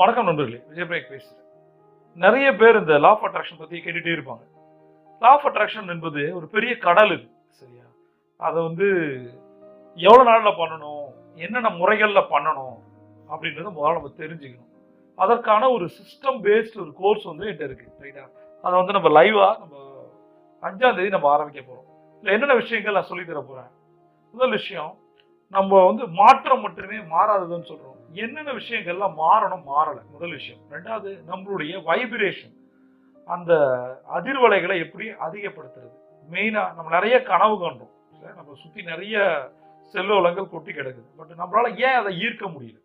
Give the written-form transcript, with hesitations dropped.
வணக்கம் நண்பர்களே, விஜயபிரேக் பேசுறேன். நிறைய பேர் இந்த லா ஆஃப் அட்ராக்ஷன் பத்தி கேட்டுட்டே இருப்பாங்க. லா ஆஃப் அட்ராக்ஷன் என்பது ஒரு பெரிய கடல் இது, சரியா? அதை எவ்வளவு நாள்ல பண்ணணும், என்னென்ன முறைகள்ல பண்ணணும் அப்படின்றத முதல்ல நம்ம தெரிஞ்சுக்கணும். அதற்கான ஒரு சிஸ்டம் பேஸ்ட் ஒரு கோர்ஸ் என்கிட்ட இருக்கு, ரைட்டா? அதை நம்ம லைவா நம்ம 5ஆம் தேதி நம்ம ஆரம்பிக்க போறோம். இதுல என்னென்ன விஷயங்கள் நான் சொல்லி தர போறேன். முதல் விஷயம், நம்ம மாற்றம் மட்டுமே மாறாததுன்னு சொல்றோம். என்னென்ன விஷயங்கள்லாம் மாறணும், மாறல, முதல் விஷயம். ரெண்டாவது, நம்மளுடைய வைப்ரேஷன், அந்த அதிர்வலைகளை எப்படி அதிகப்படுத்துறது. மெயினா நம்ம நிறைய கனவு காண்றோம், நம்ம சுத்தி நிறைய செல்வ வளங்கள் கொட்டி கிடக்குது. பட் நம்மளால ஏன் அதை ஈர்க்க முடியல?